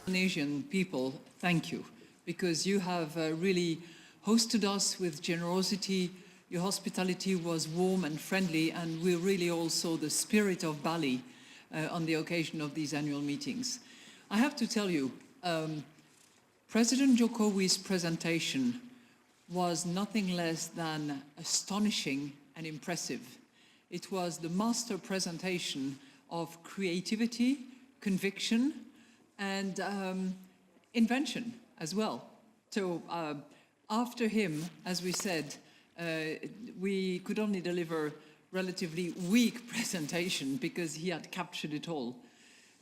Indonesian people, thank you, because you have really hosted us with generosity. Your hospitality was warm and friendly, and we really all saw the spirit of Bali on the occasion of these annual meetings. I have to tell you, President Jokowi's presentation was nothing less than astonishing and impressive. It was the master presentation of creativity, conviction, and invention as well. So after him, as we said, we could only deliver relatively weak presentation because he had captured it all.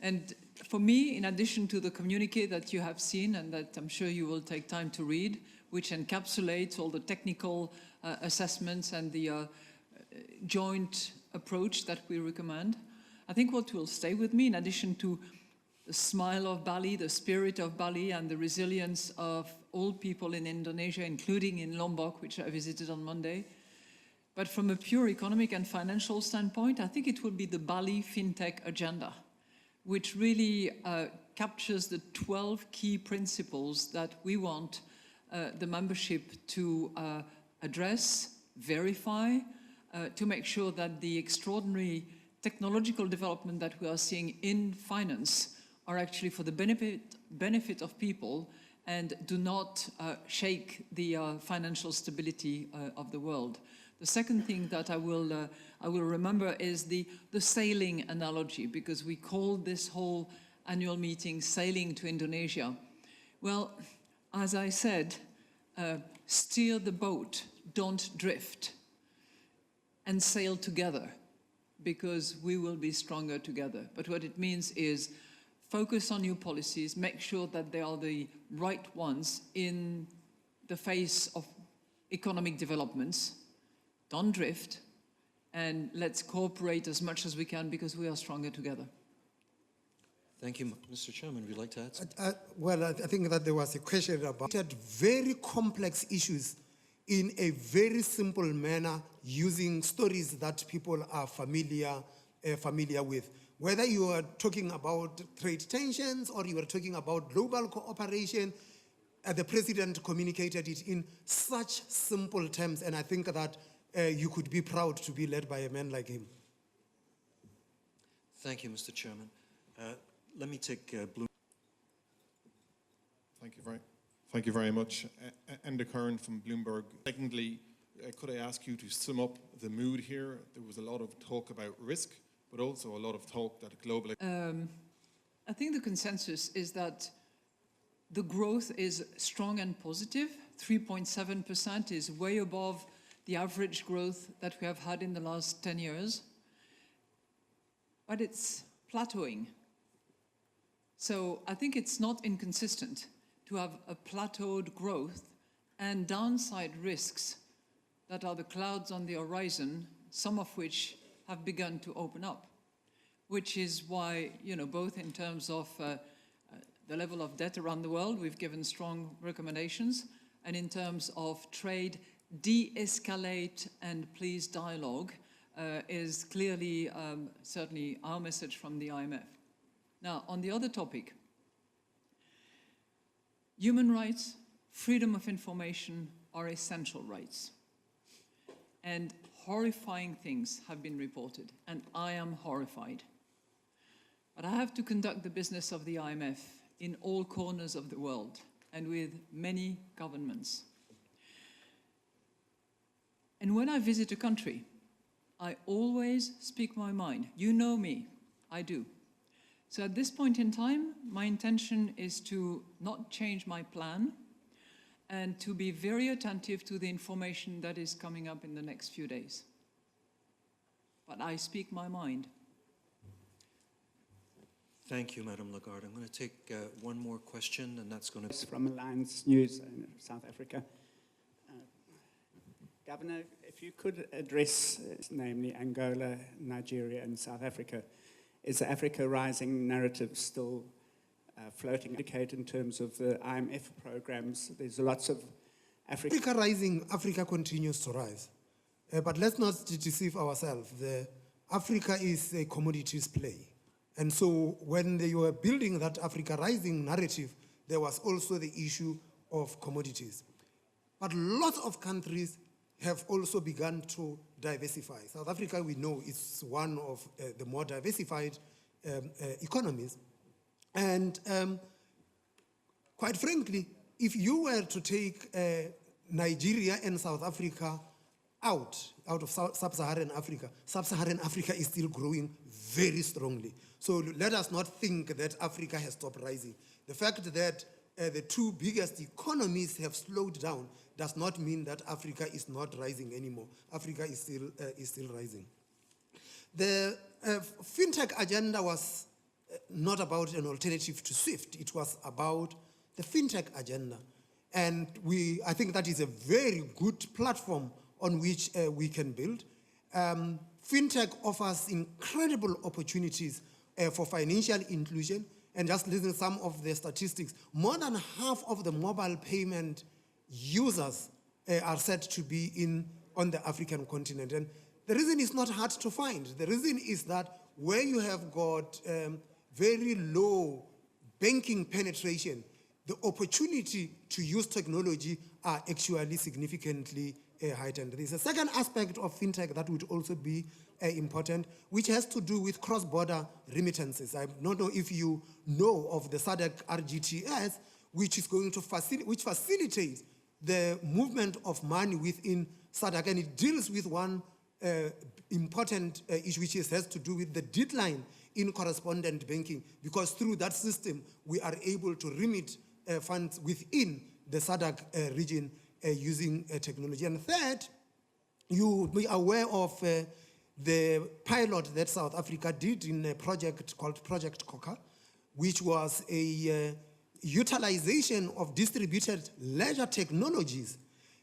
And for me, in addition to the communique that you have seen and that I'm sure you will take time to read, which encapsulates all the technical assessments and the joint approach that we recommend, I think what will stay with me, in addition to the smile of Bali, the spirit of Bali, and the resilience of all people in Indonesia, including in Lombok, which I visited on Monday. But from a pure economic and financial standpoint, I think it will be the Bali FinTech agenda, which really captures the 12 key principles that we want the membership to address, verify, to make sure that the extraordinary technological development that we are seeing in finance are actually for the benefit of people and do not shake the financial stability of the world. The second thing that I will remember is the sailing analogy, because we called this whole annual meeting Sailing to Indonesia. Well, as I said, steer the boat, don't drift, and sail together, because we will be stronger together. But what it means is focus on new policies, make sure that they are the right ones in the face of economic developments. Don't drift, and let's cooperate as much as we can because we are stronger together. Thank you, Mr. Chairman. Would you like to add something? Well, I think that there was a question about very complex issues in a very simple manner, using stories that people are familiar with. Whether you are talking about trade tensions or you are talking about global cooperation, the President communicated it in such simple terms, and I think that you could be proud to be led by a man like him. Thank you, Mr. Chairman. Let me take Bloom. Thank you very much. Enda Curran from Bloomberg. Secondly, could I ask you to sum up the mood here? There was a lot of talk about risk, but also a lot of talk that global... I think the consensus is that the growth is strong and positive. 3.7% is way above the average growth that we have had in the last 10 years. But it's plateauing. So I think it's not inconsistent to have a plateaued growth and downside risks that are the clouds on the horizon, some of which have begun to open up, which is why, you know, both in terms of the level of debt around the world, we've given strong recommendations, and in terms of trade de-escalate and please dialogue is clearly certainly our message from the IMF. Now, on the other topic, human rights, freedom of information are essential rights. And horrifying things have been reported, and I am horrified. But I have to conduct the business of the IMF in all corners of the world and with many governments. And when I visit a country, I always speak my mind. You know me, I do. So at this point in time, my intention is to not change my plan and to be very attentive to the information that is coming up in the next few days. But I speak my mind. Thank you, Madam Lagarde. I'm going to take one more question, and that's going to... From Alliance News in South Africa. Governor, if you could address, namely Angola, Nigeria, and South Africa, is the Africa Rising narrative still floating? Indicate in terms of the IMF programs, there's lots of Africa Rising, Africa continues to rise. But let's not deceive ourselves. Africa is a commodities play. And so when they were building that Africa Rising narrative, there was also the issue of commodities. But lots of countries have also begun to diversify. South Africa, we know, is one of the more diversified economies. And quite frankly, if you were to take Nigeria and South Africa out of sub-Saharan Africa is still growing very strongly. So let us not think that Africa has stopped rising. The fact that the two biggest economies have slowed down does not mean that Africa is not rising anymore. Africa is still rising. The fintech agenda was not about an alternative to SWIFT. It was about the fintech agenda. And I think that is a very good platform on which we can build. Fintech offers incredible opportunities for financial inclusion. And just listen to some of the statistics, more than half of the mobile payment users are said to be on the African continent. And the reason is not hard to find. The reason is that where you have got very low banking penetration, the opportunity to use technology are actually significantly heightened. There's a second aspect of fintech that would also be important, which has to do with cross-border remittances. I don't know if you know of the SADC RGTS, which is going to facilitates the movement of money within SADC, and it deals with one important issue, which has to do with the deadline in correspondent banking, because through that system, we are able to remit funds within the SADC region using technology. And third, you be aware of the pilot that South Africa did in a project called Project Coca, which was a utilization of distributed ledger technologies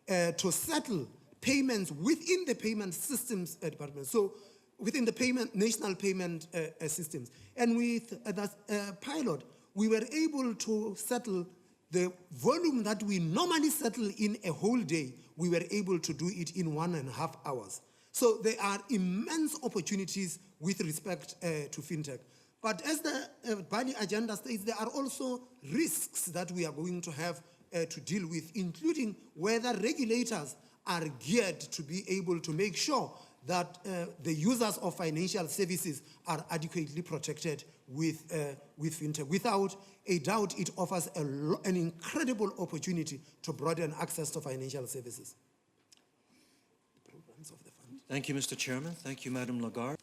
to settle payments within the payment systems department. So within the national payment systems. And with that pilot, we were able to settle the volume that we normally settle in a whole day. We were able to do it in 1.5 hours. So there are immense opportunities with respect to fintech. But as the Bali agenda states, there are also risks that we are going to have to deal with, including whether regulators are geared to be able to make sure that the users of financial services are adequately protected with fintech. Without a doubt, it offers an incredible opportunity to broaden access to financial services. Thank you, Mr. Chairman. Thank you, Madam Lagarde.